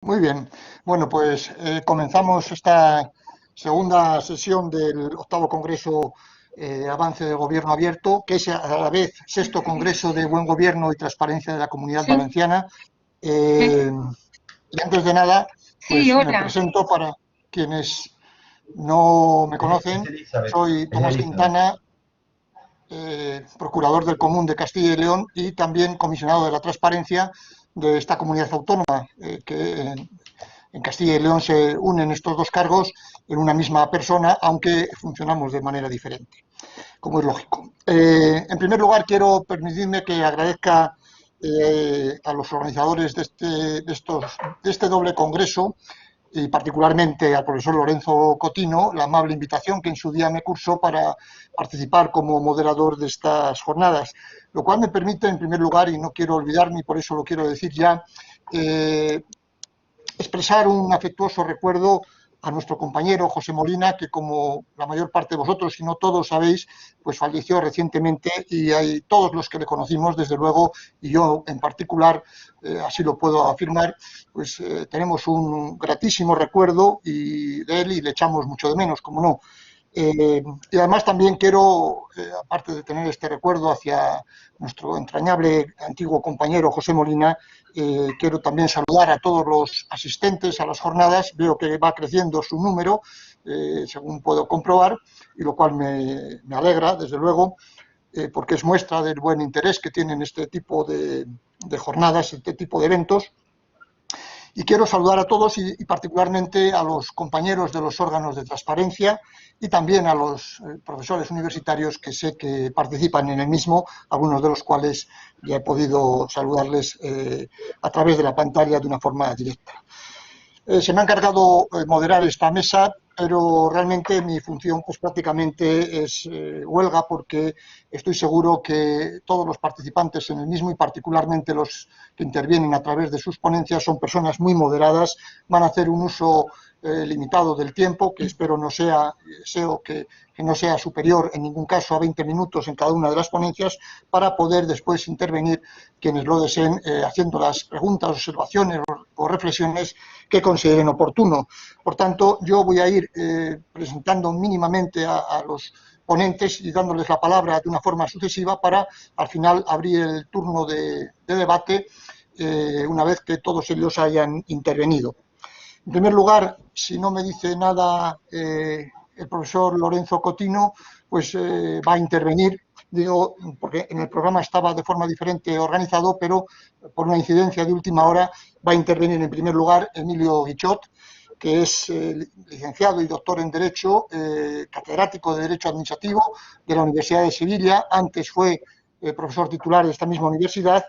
Muy bien. Bueno, pues comenzamos esta segunda sesión del octavo Congreso Avance del Gobierno Abierto, que es a la vez sexto Congreso de Buen Gobierno y Transparencia de la Comunidad Sí, Valenciana. Eh, y antes de nada, sí, pues me hola. presento para quienes no me Es conocen. Elizabeth. Soy Es Tomás Elizabeth. Quintana, procurador del Común de Castilla y León y también comisionado de la transparencia de esta comunidad autónoma, que en Castilla y León se unen estos dos cargos en una misma persona, aunque funcionamos de manera diferente, como es lógico. En primer lugar, quiero permitirme que agradezca a los organizadores de este doble congreso y particularmente al profesor Lorenzo Cotino la amable invitación que en su día me cursó para participar como moderador de estas jornadas, lo cual me permite, en primer lugar, y no quiero olvidarme, y por eso lo quiero decir ya, eh, expresar un afectuoso recuerdo a nuestro compañero José Molina, que como la mayor parte de vosotros, si no todos sabéis, pues falleció recientemente y hay todos los que le conocimos, desde luego, y yo en particular, así lo puedo afirmar, pues tenemos un gratísimo recuerdo de él y le echamos mucho de menos, como no. Y además también quiero, aparte de tener este recuerdo hacia nuestro entrañable antiguo compañero José Molina, quiero también saludar a todos los asistentes a las jornadas. Veo que va creciendo su número, según puedo comprobar, y lo cual me alegra, desde luego, porque es muestra del buen interés que tienen este tipo de jornadas, este tipo de eventos. Y quiero saludar a todos y particularmente a los compañeros de los órganos de transparencia y también a los profesores universitarios que sé que participan en el mismo, algunos de los cuales ya he podido saludarles a través de la pantalla de una forma directa. Se me ha encargado moderar esta mesa, pero realmente mi función pues prácticamente es huelga, porque estoy seguro que todos los participantes en el mismo y particularmente los que intervienen a través de sus ponencias son personas muy moderadas, van a hacer un uso limitado del tiempo, que espero no sea, deseo que no sea superior en ningún caso a 20 minutos en cada una de las ponencias, para poder después intervenir quienes lo deseen, haciendo las preguntas, observaciones o reflexiones que consideren oportuno. Por tanto, yo voy a ir presentando mínimamente a los ponentes y dándoles la palabra de una forma sucesiva para, al final, abrir el turno de debate una vez que todos ellos hayan intervenido. En primer lugar, si no me dice nada el profesor Lorenzo Cotino, pues va a intervenir, digo, porque en el programa estaba de forma diferente organizado, pero por una incidencia de última hora va a intervenir en primer lugar Emilio Guichot, que es licenciado y doctor en Derecho, catedrático de Derecho Administrativo de la Universidad de Sevilla. Antes fue profesor titular de esta misma universidad.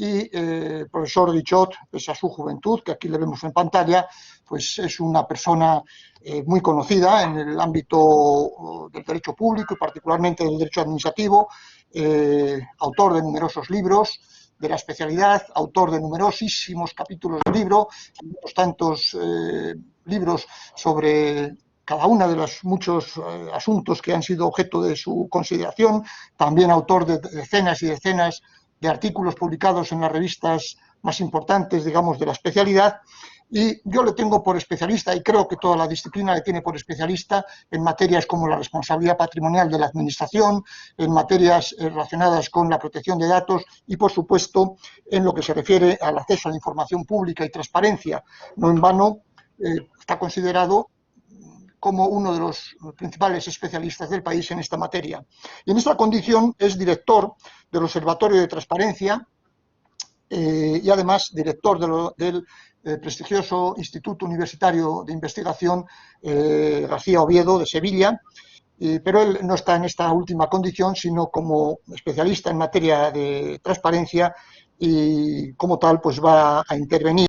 Y el profesor Guichot, pese a su juventud, que aquí le vemos en pantalla, pues es una persona muy conocida en el ámbito del derecho público y particularmente del derecho administrativo, autor de numerosos libros de la especialidad, autor de numerosísimos capítulos de libro, unos tantos libros sobre cada uno de los muchos asuntos que han sido objeto de su consideración, también autor de decenas y decenas de artículos publicados en las revistas más importantes, digamos, de la especialidad. Y yo le tengo por especialista, y creo que toda la disciplina le tiene por especialista, en materias como la responsabilidad patrimonial de la administración, en materias relacionadas con la protección de datos y, por supuesto, en lo que se refiere al acceso a la información pública y transparencia. No en vano está considerado como uno de los principales especialistas del país en esta materia. Y en esta condición es director del Observatorio de Transparencia y además director del prestigioso Instituto Universitario de Investigación García Oviedo de Sevilla. Pero él no está en esta última condición, sino como especialista en materia de transparencia, y como tal pues va a intervenir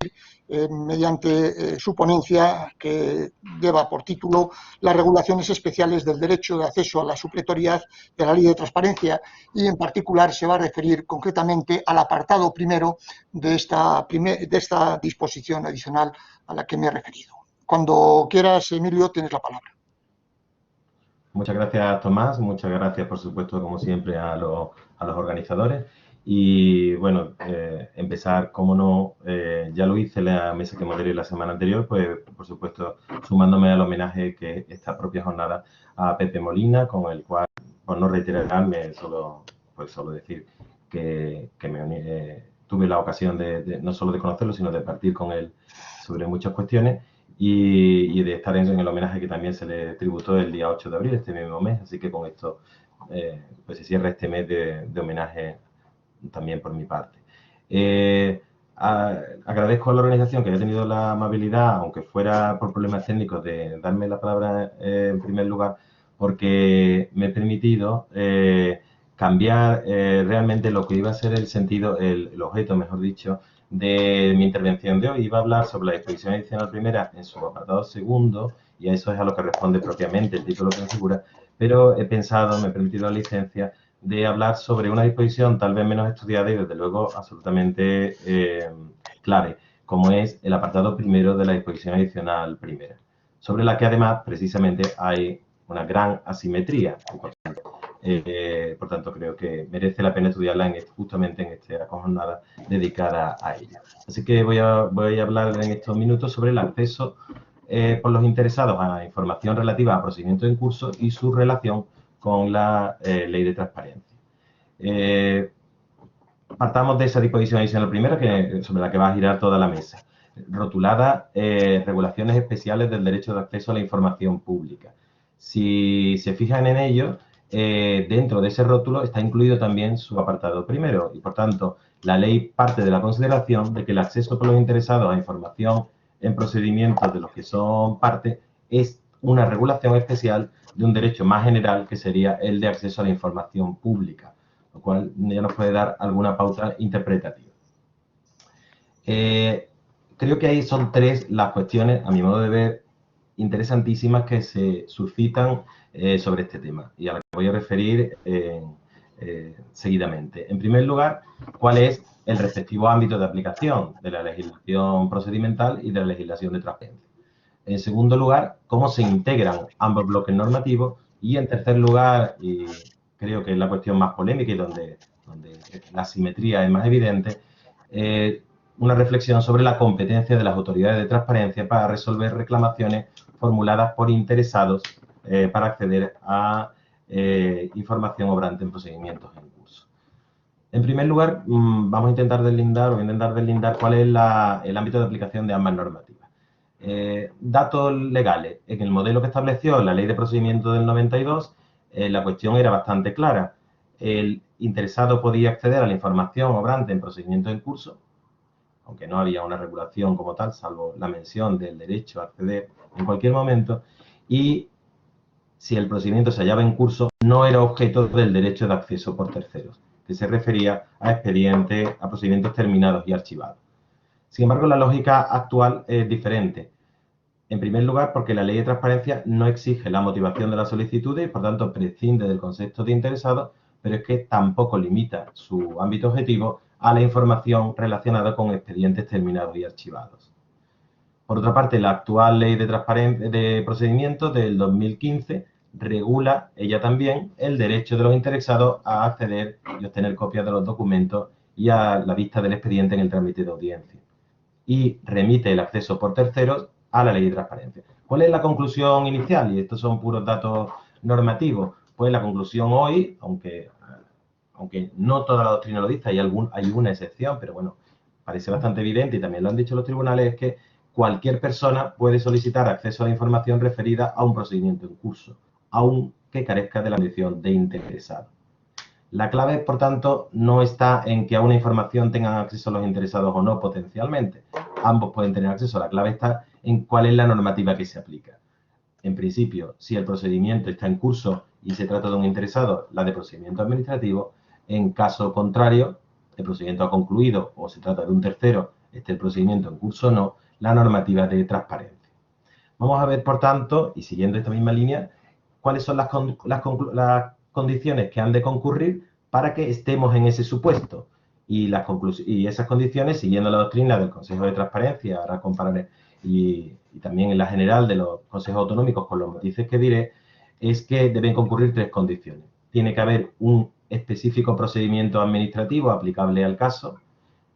mediante su ponencia, que lleva por título Las regulaciones especiales del derecho de acceso a la supletoriedad de la Ley de Transparencia, y en particular se va a referir concretamente al apartado primero de esta disposición adicional a la que me he referido. Cuando quieras, Emilio, tienes la palabra. Muchas gracias, Tomás. Muchas gracias, por supuesto, como siempre, a los organizadores. Y bueno, empezar, como no, ya lo hice en la mesa que moderé la semana anterior, pues por supuesto sumándome al homenaje que esta propia jornada a Pepe Molina, con el cual, por no reiterarme, solo decir que me uní, tuve la ocasión de no solo de conocerlo, sino de partir con él sobre muchas cuestiones y de estar en el homenaje que también se le tributó el día 8 de abril, este mismo mes. Así que con esto pues se cierra este mes de homenaje también por mi parte. Agradezco a la organización que haya tenido la amabilidad, aunque fuera por problemas técnicos, de darme la palabra en primer lugar, porque me he permitido cambiar realmente lo que iba a ser el sentido, el objeto, mejor dicho, de mi intervención de hoy. Iba a hablar sobre la disposición adicional primera en su apartado segundo, y a eso es a lo que responde propiamente el título que me figura, pero he pensado, me he permitido la licencia de hablar sobre una disposición tal vez menos estudiada y desde luego absolutamente clave, como es el apartado primero de la disposición adicional primera, sobre la que además precisamente hay una gran asimetría. Por tanto, creo que merece la pena estudiarla justamente en esta jornada dedicada a ella. Así que voy a hablar en estos minutos sobre el acceso por los interesados a la información relativa a procedimientos en curso y su relación con la ley de transparencia. Partamos de esa disposición adicional primera, sobre la que va a girar toda la mesa, rotulada regulaciones especiales del derecho de acceso a la información pública. Si se fijan en ello, dentro de ese rótulo está incluido también su apartado primero y, por tanto, la ley parte de la consideración de que el acceso por los interesados a información en procedimientos de los que son parte es una regulación especial de un derecho más general, que sería el de acceso a la información pública, lo cual ya nos puede dar alguna pauta interpretativa. Creo que ahí son tres las cuestiones, a mi modo de ver, interesantísimas que se suscitan sobre este tema y a las que voy a referir seguidamente. En primer lugar, ¿cuál es el respectivo ámbito de aplicación de la legislación procedimental y de la legislación de transparencia? En segundo lugar, ¿cómo se integran ambos bloques normativos? Y en tercer lugar, y creo que es la cuestión más polémica y donde la asimetría es más evidente, una reflexión sobre la competencia de las autoridades de transparencia para resolver reclamaciones formuladas por interesados para acceder a información obrante en procedimientos en curso. En primer lugar, vamos a intentar deslindar cuál es el ámbito de aplicación de ambas normativas. Datos legales. En el modelo que estableció la Ley de Procedimiento del 92, la cuestión era bastante clara. El interesado podía acceder a la información obrante en procedimientos en curso, aunque no había una regulación como tal, salvo la mención del derecho a acceder en cualquier momento, y si el procedimiento se hallaba en curso, no era objeto del derecho de acceso por terceros, que se refería a expedientes, a procedimientos terminados y archivados. Sin embargo, la lógica actual es diferente. En primer lugar, porque la ley de transparencia no exige la motivación de las solicitudes y, por tanto, prescinde del concepto de interesado, pero es que tampoco limita su ámbito objetivo a la información relacionada con expedientes terminados y archivados. Por otra parte, la actual ley de procedimientos del 2015 regula, ella también, el derecho de los interesados a acceder y obtener copias de los documentos y a la vista del expediente en el trámite de audiencia. Y remite el acceso por terceros a la ley de transparencia. ¿Cuál es la conclusión inicial? Y estos son puros datos normativos. Pues la conclusión hoy, aunque no toda la doctrina lo dice, hay una excepción, pero bueno, parece bastante evidente y también lo han dicho los tribunales, es que cualquier persona puede solicitar acceso a la información referida a un procedimiento en curso, aunque carezca de la condición de interesado. La clave, por tanto, no está en que a una información tengan acceso los interesados o no potencialmente. Ambos pueden tener acceso. La clave está en cuál es la normativa que se aplica. En principio, si el procedimiento está en curso y se trata de un interesado, la de procedimiento administrativo. En caso contrario, el procedimiento ha concluido o se trata de un tercero, esté el procedimiento en curso o no, la normativa de transparencia. Vamos a ver, por tanto, y siguiendo esta misma línea, cuáles son las condiciones que han de concurrir para que estemos en ese supuesto. Y esas condiciones, siguiendo la doctrina del Consejo de Transparencia, ahora compararé, y también en la general de los consejos autonómicos con los matices que diré, es que deben concurrir tres condiciones. tiene que haber un específico procedimiento administrativo aplicable al caso.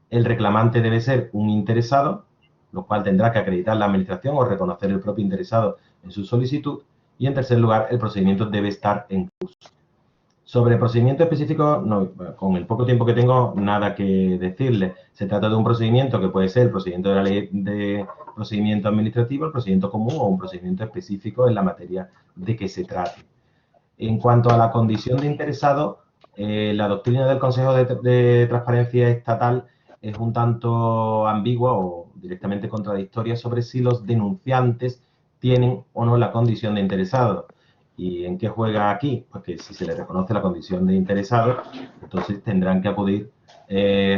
El reclamante debe ser un interesado, lo cual tendrá que acreditar la administración o reconocer el propio interesado en su solicitud. Y en tercer lugar, el procedimiento debe estar en curso. Sobre procedimiento específico, no, con el poco tiempo que tengo, nada que decirle. Se trata de un procedimiento que puede ser el procedimiento de la ley de procedimiento administrativo, el procedimiento común o un procedimiento específico en la materia de que se trate. En cuanto a la condición de interesado, la doctrina del Consejo de Transparencia Estatal es un tanto ambigua o directamente contradictoria sobre si los denunciantes tienen o no la condición de interesado. ¿Y en qué juega aquí? Pues que si se les reconoce la condición de interesado, entonces tendrán que acudir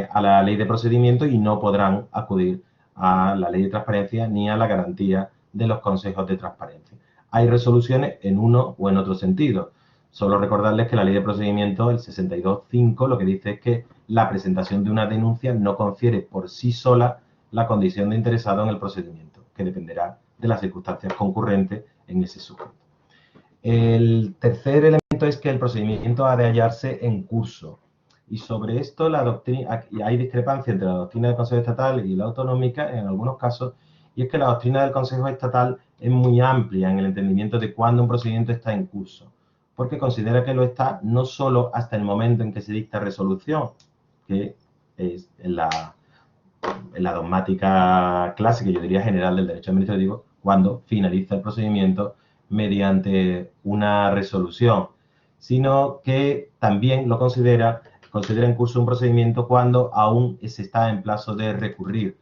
a la ley de procedimiento y no podrán acudir a la ley de transparencia ni a la garantía de los consejos de transparencia. Hay resoluciones en uno o en otro sentido. Solo recordarles que la ley de procedimiento, el 62.5, lo que dice es que la presentación de una denuncia no confiere por sí sola la condición de interesado en el procedimiento, que dependerá de las circunstancias concurrentes en ese sujeto. El tercer elemento es que el procedimiento ha de hallarse en curso. Y sobre esto hay discrepancia entre la doctrina del Consejo Estatal y la autonómica en algunos casos, y es que la doctrina del Consejo Estatal es muy amplia en el entendimiento de cuándo un procedimiento está en curso, porque considera que lo está no solo hasta el momento en que se dicta resolución, que es en la dogmática clásica, yo diría general del derecho administrativo, cuando finaliza el procedimiento mediante una resolución, sino que también lo considera en curso un procedimiento cuando aún se está en plazo de recurrir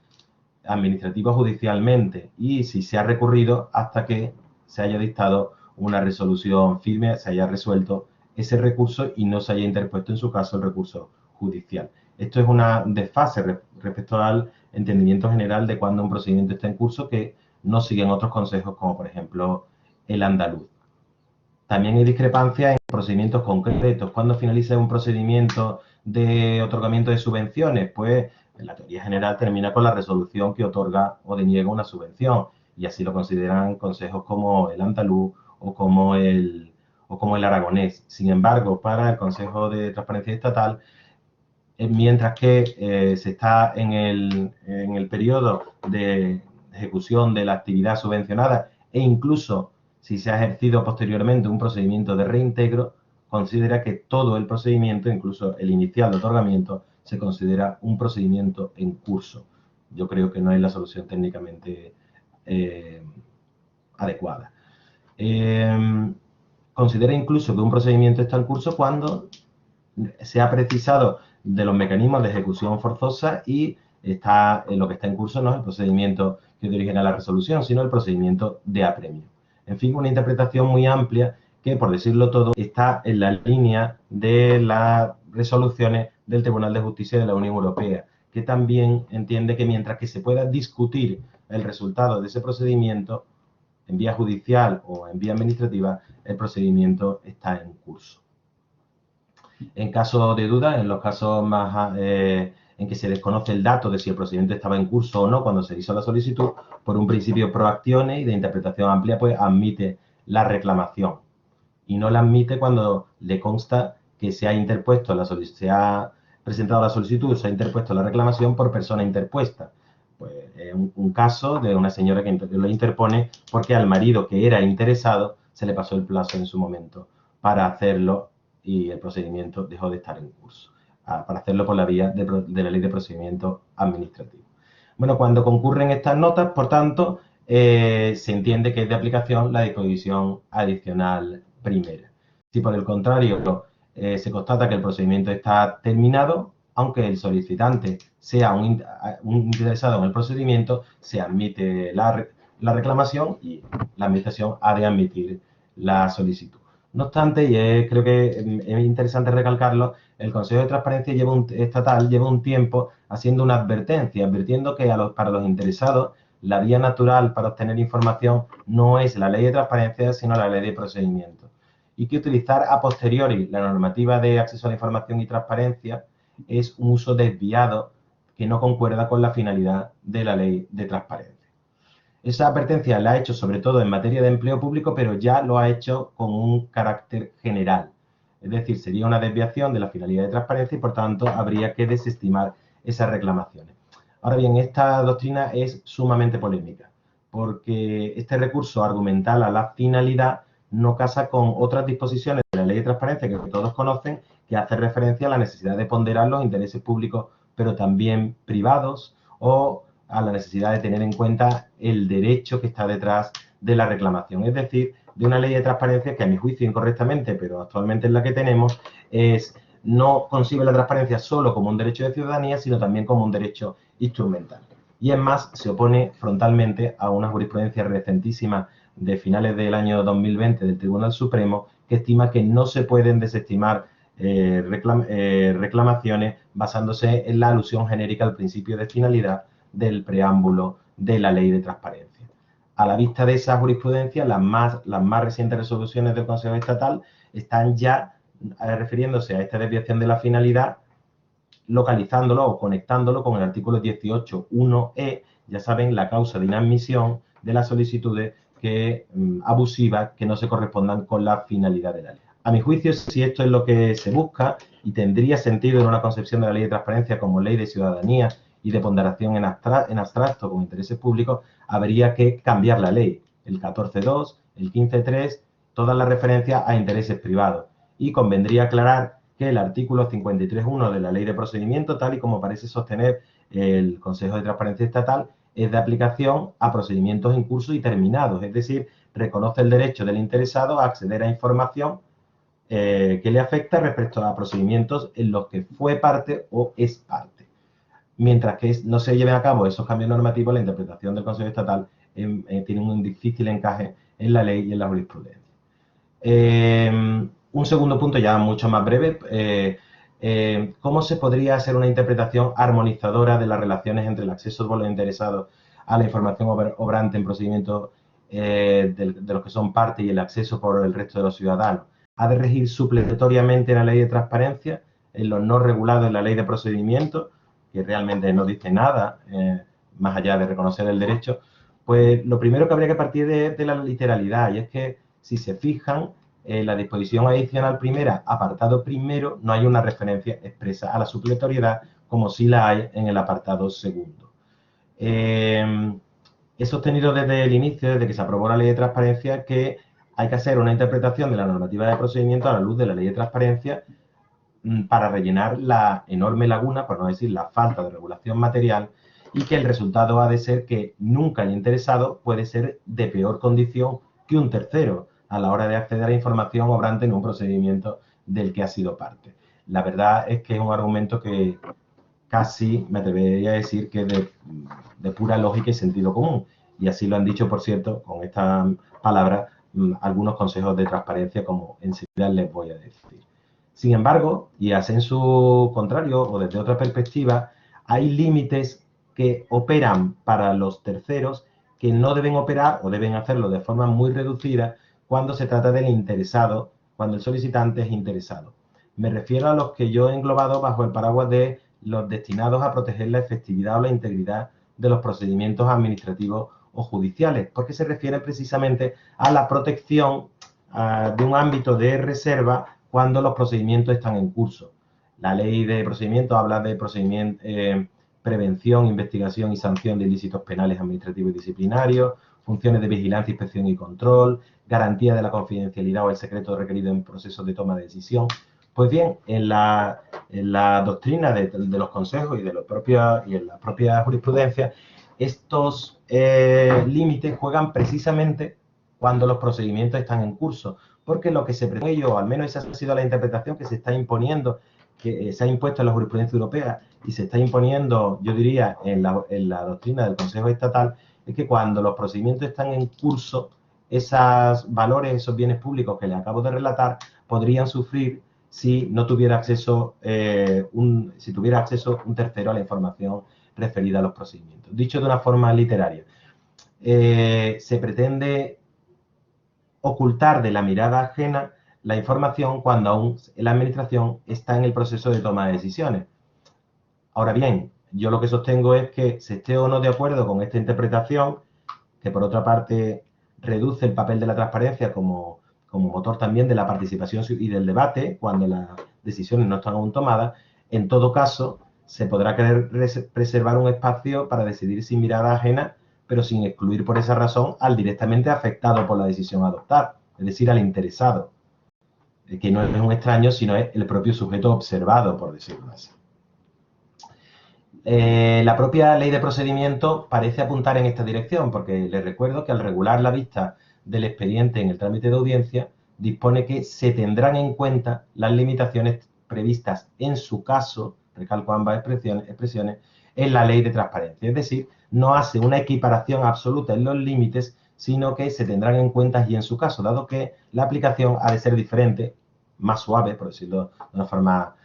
administrativo o judicialmente, y si se ha recurrido hasta que se haya dictado una resolución firme, se haya resuelto ese recurso y no se haya interpuesto en su caso el recurso judicial. Esto es una desfase respecto al entendimiento general de cuando un procedimiento está en curso, que no siguen otros consejos como por ejemplo el andaluz. También hay discrepancias en procedimientos concretos. ¿Cuándo finaliza un procedimiento de otorgamiento de subvenciones? Pues en la teoría general termina con la resolución que otorga o deniega una subvención, y así lo consideran consejos como el andaluz o como el aragonés. Sin embargo, para el Consejo de Transparencia Estatal, mientras que se está en el periodo de ejecución de la actividad subvencionada e incluso si se ha ejercido posteriormente un procedimiento de reintegro, considera que todo el procedimiento, incluso el inicial de otorgamiento, se considera un procedimiento en curso. Yo creo que no es la solución técnicamente adecuada. Considera incluso que un procedimiento está en curso cuando se ha precisado de los mecanismos de ejecución forzosa y lo que está en curso no es el procedimiento que de origen a la resolución, sino el procedimiento de apremio. En fin, una interpretación muy amplia que, por decirlo todo, está en la línea de las resoluciones del Tribunal de Justicia de la Unión Europea, que también entiende que mientras que se pueda discutir el resultado de ese procedimiento en vía judicial o en vía administrativa, el procedimiento está en curso. En caso de duda, en los casos más en que se desconoce el dato de si el procedimiento estaba en curso o no cuando se hizo la solicitud, por un principio pro actione y de interpretación amplia, pues admite la reclamación y no la admite cuando le consta que se ha interpuesto se ha presentado la solicitud, se ha interpuesto la reclamación por persona interpuesta. Pues es un caso de una señora que lo interpone porque al marido que era interesado se le pasó el plazo en su momento para hacerlo y el procedimiento dejó de estar en curso, para hacerlo por la vía de la ley de procedimiento administrativo. Bueno, cuando concurren estas notas, por tanto, se entiende que es de aplicación la disposición adicional primera. Si por el contrario se constata que el procedimiento está terminado, aunque el solicitante sea un interesado en el procedimiento, se admite la reclamación y la administración ha de admitir la solicitud. No obstante, y creo que es interesante recalcarlo, el Consejo de Transparencia Estatal lleva un tiempo haciendo una advertencia, advirtiendo que para los interesados la vía natural para obtener información no es la ley de transparencia, sino la ley de procedimiento. Y que utilizar a posteriori la normativa de acceso a la información y transparencia es un uso desviado que no concuerda con la finalidad de la ley de transparencia. Esa advertencia la ha hecho sobre todo en materia de empleo público, pero ya lo ha hecho con un carácter general. Es decir, sería una desviación de la finalidad de transparencia y, por tanto, habría que desestimar esas reclamaciones. Ahora bien, esta doctrina es sumamente polémica, porque este recurso argumental a la finalidad no casa con otras disposiciones de la Ley de Transparencia que todos conocen, que hace referencia a la necesidad de ponderar los intereses públicos, pero también privados, o a la necesidad de tener en cuenta el derecho que está detrás de la reclamación. Es decir, de una ley de transparencia que, a mi juicio, incorrectamente, pero actualmente es la que tenemos, no concibe la transparencia solo como un derecho de ciudadanía, sino también como un derecho instrumental. Y es más, se opone frontalmente a una jurisprudencia recentísima de finales del año 2020 del Tribunal Supremo, que estima que no se pueden desestimar reclamaciones basándose en la alusión genérica al principio de finalidad del preámbulo de la Ley de Transparencia. A la vista de esa jurisprudencia, las más recientes resoluciones del Consejo Estatal están ya refiriéndose a esta desviación de la finalidad, localizándolo o conectándolo con el artículo 18.1e, ya saben, la causa de inadmisión de las solicitudes abusivas que no se correspondan con la finalidad de la ley. A mi juicio, si esto es lo que se busca y tendría sentido en una concepción de la ley de transparencia como ley de ciudadanía y de ponderación en abstracto con intereses públicos, habría que cambiar la ley, el 14.2, el 15.3, todas las referencias a intereses privados. Y convendría aclarar que el artículo 53.1 de la Ley de Procedimiento, tal y como parece sostener el Consejo de Transparencia Estatal, es de aplicación a procedimientos en curso y terminados, es decir, reconoce el derecho del interesado a acceder a información que le afecta respecto a procedimientos en los que fue parte o es parte. Mientras que no se lleven a cabo esos cambios normativos, la interpretación del Consejo Estatal tiene un difícil encaje en la ley y en la jurisprudencia. Un segundo punto ya mucho más breve. ¿Cómo se podría hacer una interpretación armonizadora de las relaciones entre el acceso de los interesados a la información obrante en procedimientos de los que son parte y el acceso por el resto de los ciudadanos? ¿Ha de regir supletoriamente en la ley de transparencia, en los no regulados en la ley de procedimiento, que realmente no dice nada, más allá de reconocer el derecho? Pues lo primero que habría que partir de la literalidad, y es que, si se fijan, la disposición adicional primera, apartado primero, no hay una referencia expresa a la supletoriedad, como sí la hay en el apartado segundo. He sostenido desde el inicio, desde que se aprobó la ley de transparencia, que hay que hacer una interpretación de la normativa de procedimiento a la luz de la ley de transparencia para rellenar la enorme laguna, por no decir la falta de regulación material, y que el resultado ha de ser que nunca el interesado puede ser de peor condición que un tercero a la hora de acceder a la información obrante en un procedimiento del que ha sido parte. La verdad es que es un argumento que casi me atrevería a decir que es de pura lógica y sentido común. Y así lo han dicho, por cierto, con esta palabra, algunos consejos de transparencia, como enseguida les voy a decir. Sin embargo, y a sensu contrario o desde otra perspectiva, hay límites que operan para los terceros que no deben operar o deben hacerlo de forma muy reducida cuando se trata del interesado, cuando el solicitante es interesado. Me refiero a los que yo he englobado bajo el paraguas de los destinados a proteger la efectividad o la integridad de los procedimientos administrativos o judiciales, porque se refiere precisamente a la protección de un ámbito de reserva cuando los procedimientos están en curso. La ley de procedimientos habla de prevención, investigación y sanción de ilícitos penales, administrativos y disciplinarios, funciones de vigilancia, inspección y control, garantía de la confidencialidad o el secreto requerido en procesos de toma de decisión. Pues bien, en la doctrina de los consejos y en la propia jurisprudencia, estos límites juegan precisamente cuando los procedimientos están en curso, porque lo que se pretende, o al menos esa ha sido la interpretación que se está imponiendo, que se ha impuesto en la jurisprudencia europea y se está imponiendo, yo diría, en la doctrina del Consejo Estatal, es que cuando los procedimientos están en curso, esos valores, esos bienes públicos que les acabo de relatar, podrían sufrir si no tuviera acceso, si tuviera acceso un tercero a la información referida a los procedimientos. Dicho de una forma literaria, se pretende ocultar de la mirada ajena la información cuando aún la administración está en el proceso de toma de decisiones. Ahora bien, yo lo que sostengo es que se esté o no de acuerdo con esta interpretación, que por otra parte reduce el papel de la transparencia como como motor también de la participación y del debate, cuando las decisiones no están aún tomadas, en todo caso, se podrá querer preservar un espacio para decidir sin mirada ajena, pero sin excluir por esa razón al directamente afectado por la decisión a adoptar, es decir, al interesado, que no es un extraño, sino es el propio sujeto observado, por decirlo así. La propia ley de procedimiento parece apuntar en esta dirección, porque les recuerdo que al regular la vista del expediente en el trámite de audiencia, dispone que se tendrán en cuenta las limitaciones previstas en su caso, recalco ambas expresiones, en la ley de transparencia. Es decir, no hace una equiparación absoluta en los límites, sino que se tendrán en cuenta y en su caso, dado que la aplicación ha de ser diferente, más suave, por decirlo de una forma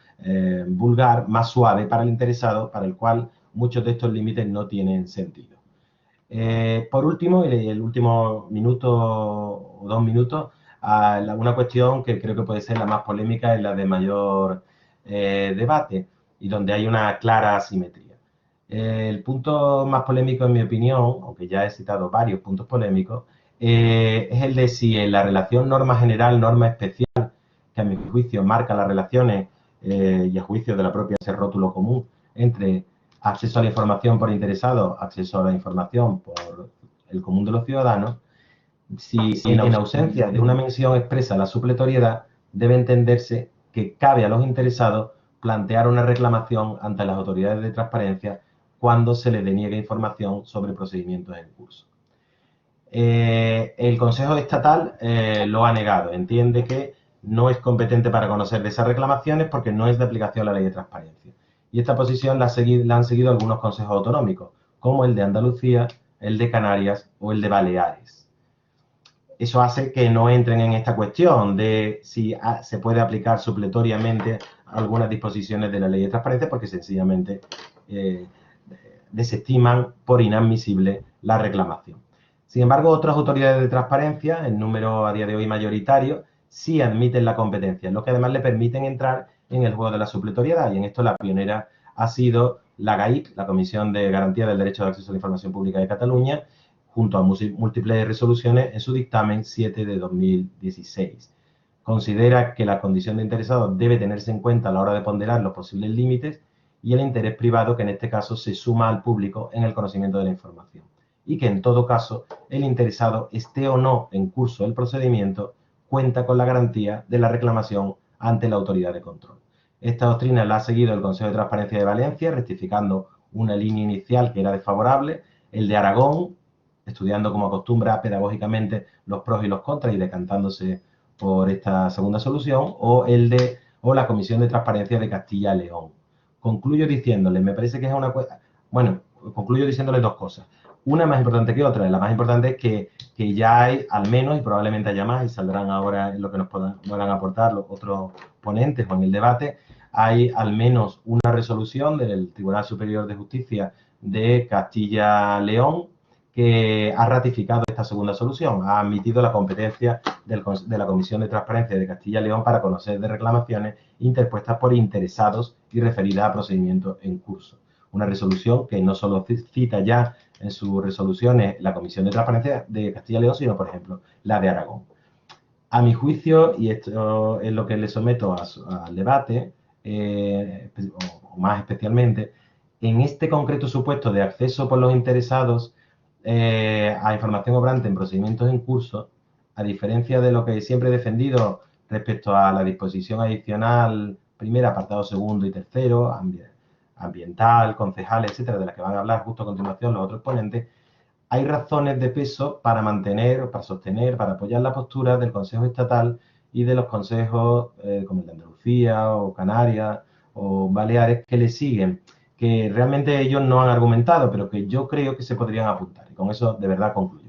vulgar, más suave para el interesado, para el cual muchos de estos límites no tienen sentido. Por último, el último minuto o 2 minutos, una cuestión que creo que puede ser la más polémica y la de mayor debate y donde hay una clara asimetría. El punto más polémico, en mi opinión, aunque ya he citado varios puntos polémicos, es el de si en la relación norma general, norma especial, que a mi juicio marca las relaciones y a juicio de la propia ese rótulo común entre acceso a la información por interesados, acceso a la información por el común de los ciudadanos, si en ausencia de una mención expresa a la supletoriedad, debe entenderse que cabe a los interesados plantear una reclamación ante las autoridades de transparencia cuando se les deniegue información sobre procedimientos en curso. El Consejo Estatal lo ha negado, entiende que no es competente para conocer de esas reclamaciones porque no es de aplicación a la ley de transparencia. Y esta posición la han seguido algunos consejos autonómicos, como el de Andalucía, el de Canarias o el de Baleares. Eso hace que no entren en esta cuestión de si se puede aplicar supletoriamente algunas disposiciones de la ley de transparencia porque sencillamente desestiman por inadmisible la reclamación. Sin embargo, otras autoridades de transparencia, en número a día de hoy mayoritario, sí admiten la competencia, lo que además le permiten entrar en el juego de la supletoriedad, y en esto la pionera ha sido la GAIC, la Comisión de Garantía del Derecho de Acceso a la Información Pública de Cataluña, junto a múltiples resoluciones en su dictamen 7 de 2016. Considera que la condición de interesado debe tenerse en cuenta a la hora de ponderar los posibles límites y el interés privado que en este caso se suma al público en el conocimiento de la información, y que en todo caso el interesado esté o no en curso el procedimiento cuenta con la garantía de la reclamación ante la autoridad de control. Esta doctrina la ha seguido el Consejo de Transparencia de Valencia, rectificando una línea inicial que era desfavorable, el de Aragón, estudiando como acostumbra pedagógicamente los pros y los contras y decantándose por esta segunda solución, o la Comisión de Transparencia de Castilla y León. Concluyo diciéndole, me parece que es una... Bueno, concluyo diciéndole dos cosas. Una más importante que otra. La más importante es que ya hay, al menos, y probablemente haya más, y saldrán ahora en lo que nos puedan aportar los otros ponentes o en el debate, hay al menos una resolución del Tribunal Superior de Justicia de Castilla-León que ha ratificado esta segunda solución, ha admitido la competencia de la Comisión de Transparencia de Castilla-León para conocer de reclamaciones interpuestas por interesados y referidas a procedimientos en curso. Una resolución que no solo cita ya en sus resoluciones la Comisión de Transparencia de Castilla y León, sino, por ejemplo, la de Aragón. A mi juicio, y esto es lo que le someto al debate, o más especialmente, en este concreto supuesto de acceso por los interesados a información obrante en procedimientos en curso, a diferencia de lo que siempre he defendido respecto a la disposición adicional primera, apartado segundo y tercero, ambiental, concejal, etcétera, de las que van a hablar justo a continuación los otros ponentes, hay razones de peso para mantener, para sostener, para apoyar la postura del Consejo Estatal y de los consejos como el de Andalucía o Canarias o Baleares que le siguen, que realmente ellos no han argumentado, pero que yo creo que se podrían apuntar. Y con eso de verdad concluyo.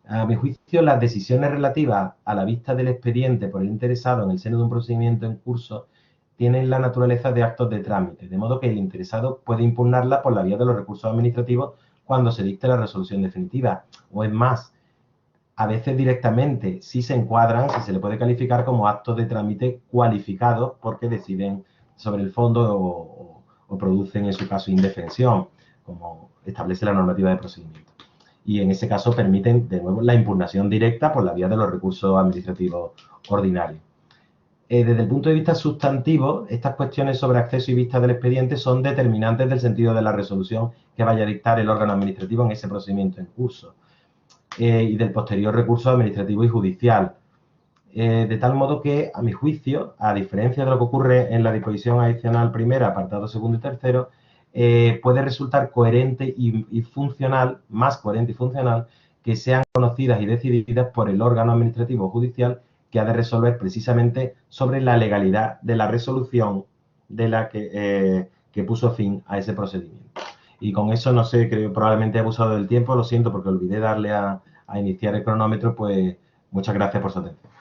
A mi juicio, las decisiones relativas a la vista del expediente por el interesado en el seno de un procedimiento en curso tienen la naturaleza de actos de trámite, de modo que el interesado puede impugnarla por la vía de los recursos administrativos cuando se dicte la resolución definitiva. O es más, a veces directamente sí se encuadran, si se le puede calificar como actos de trámite cualificados porque deciden sobre el fondo o producen en su caso indefensión, como establece la normativa de procedimiento. y en ese caso permiten de nuevo la impugnación directa por la vía de los recursos administrativos ordinarios. Desde el punto de vista sustantivo, estas cuestiones sobre acceso y vista del expediente son determinantes del sentido de la resolución que vaya a dictar el órgano administrativo en ese procedimiento en curso y del posterior recurso administrativo y judicial. De tal modo que, a mi juicio, a diferencia de lo que ocurre en la disposición adicional primera, apartado segundo y tercero, puede resultar coherente y funcional, más coherente y funcional, que sean conocidas y decididas por el órgano administrativo o judicial que ha de resolver precisamente sobre la legalidad de la resolución de la que puso fin a ese procedimiento. Y con eso, no sé, creo que probablemente he abusado del tiempo, lo siento porque olvidé darle a iniciar el cronómetro, pues muchas gracias por su atención.